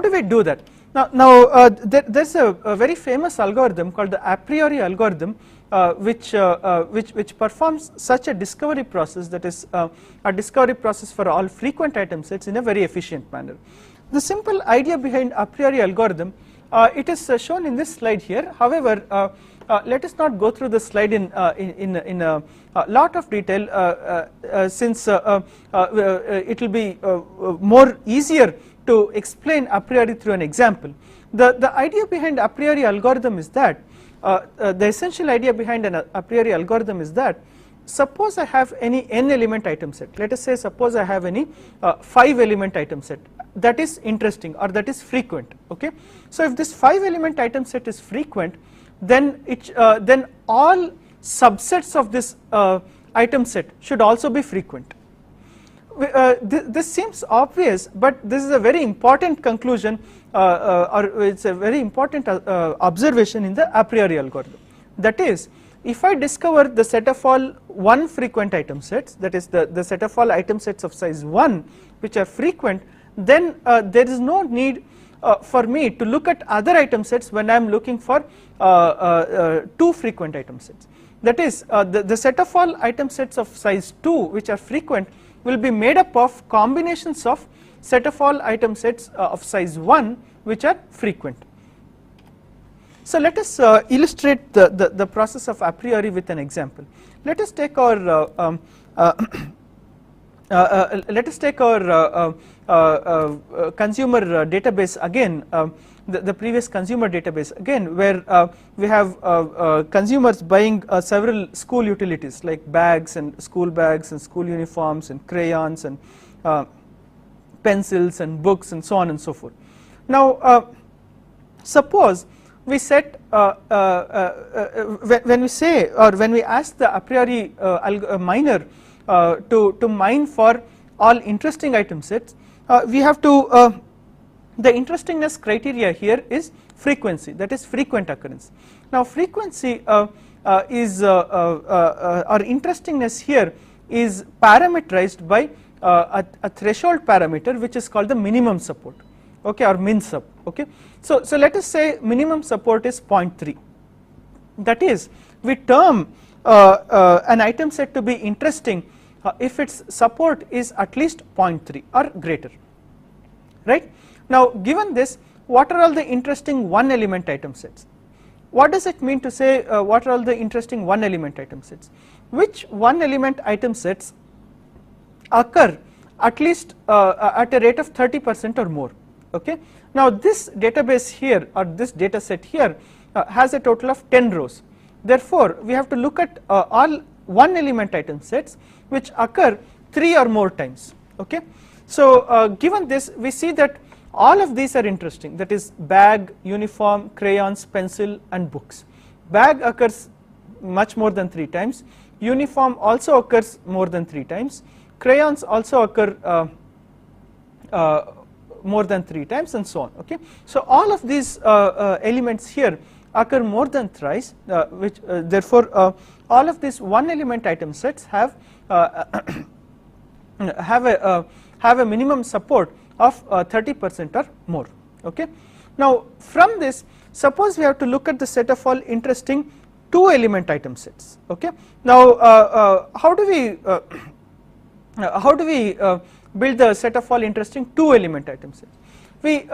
do we do that? There's a very famous algorithm called the a priori algorithm, which performs such a discovery process, that is a discovery process for all frequent item sets in a very efficient manner. The simple idea behind a priori algorithm, it is shown in this slide here. However, let us not go through the slide in a lot of detail, since it will be more easier to explain a priori through an example. The idea behind a priori algorithm is that the essential idea behind an a priori algorithm is that, suppose I have any n element item set. Let us say suppose I have any 5 element item set that is interesting or that is frequent. Okay, so if this 5 element item set is frequent, then then all subsets of this item set should also be frequent. This seems obvious, but this is a very important conclusion, or it's a very important observation in the a priori algorithm. That is, if I discover the set of all 1 frequent item sets, that is the set of all item sets of size 1 which are frequent, then there is no need for me to look at other item sets when I am looking for 2 frequent item sets. That is, the set of all item sets of size 2 which are frequent will be made up of combinations of set of all item sets of size 1 which are frequent. So let us illustrate the process of a priori with an example. Let us take our consumer database again, the previous consumer database again, where we have consumers buying several school utilities like bags and school uniforms and crayons and pencils and books and so on and so forth. Now suppose we set when we say, or when we ask the a priori miner to mine for all interesting item sets, we have to the interestingness criteria here is frequency, that is frequent occurrence. Now frequency is or interestingness here is parameterized by a threshold parameter which is called the minimum support, okay, or min sub. Okay, so let us say minimum support is 0.3. That is, we term an item set to be interesting if its support is at least 0.3 or greater, right? Now given this, what are all the interesting 1 element item sets? What does it mean to say what are all the interesting 1 element item sets? Which 1 element item sets occur at least at a rate of 30% or more? Okay, now this database here, or this data set here, has a total of 10 rows. Therefore we have to look at all 1 element item sets which occur 3 or more times. Okay, so given this, we see that all of these are interesting, that is bag, uniform, crayons, pencil and books. Bag occurs much more than 3 times, uniform also occurs more than 3 times, crayons also occur more than 3 times, and so on. Okay, so all of these elements here occur more than thrice, which therefore all of these 1 element item sets have a minimum support of 30% or more. Okay, now from this, suppose we have to look at the set of all interesting 2 element item sets. Okay, now how do we build the set of all interesting 2 element item sets? We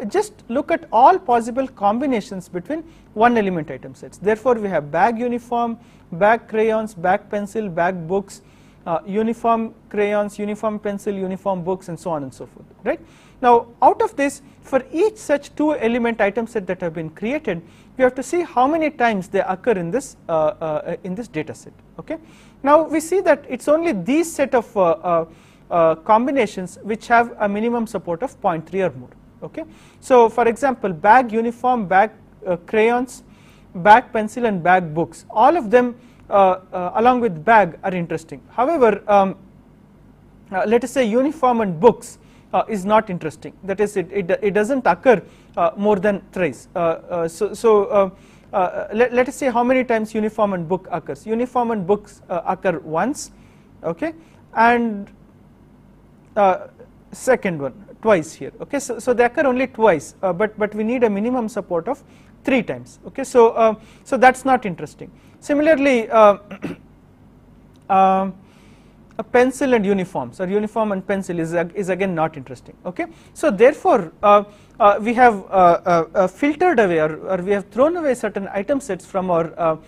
just look at all possible combinations between 1 element item sets. Therefore we have bag uniform, bag crayons, bag pencil, bag books, uniform crayons, uniform pencil, uniform books, and so on and so forth, right? Now out of this, for each such 2 element item set that have been created, we have to see how many times they occur in this data set. Okay, now we see that it's only these set of combinations which have a minimum support of 0.3 or more. Okay, so for example, bag uniform, bag crayons, bag pencil and bag books, all of them along with bag are interesting. However, let us say uniform and books is not interesting, that is it doesn't occur more than thrice. Let us say how many times uniform and book occurs. Uniform and books occur once, okay, and second one twice here. Okay, so they occur only twice, but we need a minimum support of 3 times. Okay, so that's not interesting. Similarly, a pencil and uniforms, or uniform and pencil is again not interesting. Okay, so therefore we have filtered away, or we have thrown away certain item sets from our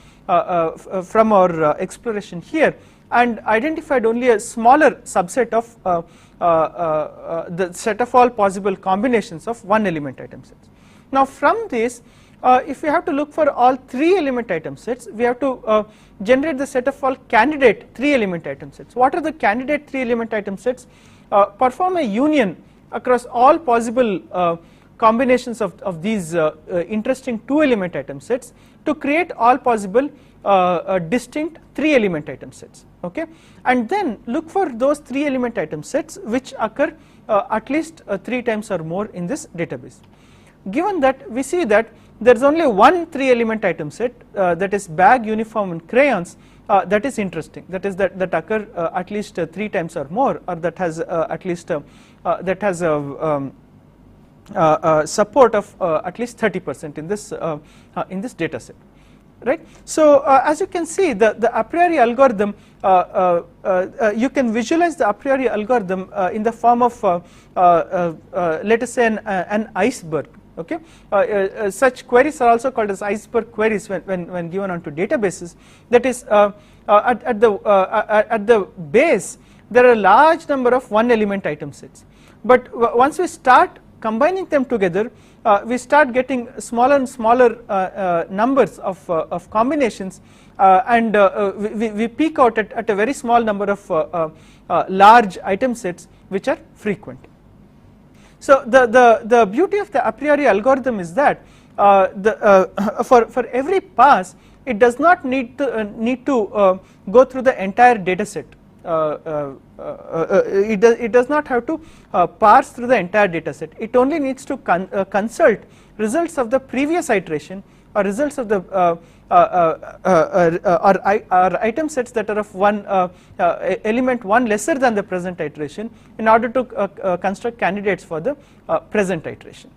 exploration here, and identified only a smaller subset of the set of all possible combinations of one element item sets. Now from this, if we have to look for all 3 element item sets, we have to generate the set of all candidate 3 element item sets. What are the candidate 3 element item sets? Perform a union across all possible combinations of these interesting 2 element item sets to create all possible distinct 3 element item sets. Okay, and then look for those 3 element item sets which occur at least 3 times or more in this database. Given that we see that there is only one 3 element item set, that is bag, uniform and crayons, that is interesting, that is that occur at least 3 times or more, or that has at least that has a support of at least 30% in this data set. Right. So as you can see, the a priori algorithm, you can visualize the a priori algorithm in the form of let us say an iceberg. Okay, such queries are also called as iceberg queries when given onto databases. That is, at the base there are a large number of one element item sets, but once we start combining them together, we start getting smaller and smaller numbers of combinations, and we peak out at a very small number of large item sets which are frequent. So the beauty of the a priori algorithm is that for every pass it does not need to go through the entire data set. It does not have to parse through the entire data set. It only needs to consult results of the previous iteration, or results of the or item sets that are of one element 1 lesser than the present iteration, in order to construct candidates for the present iteration.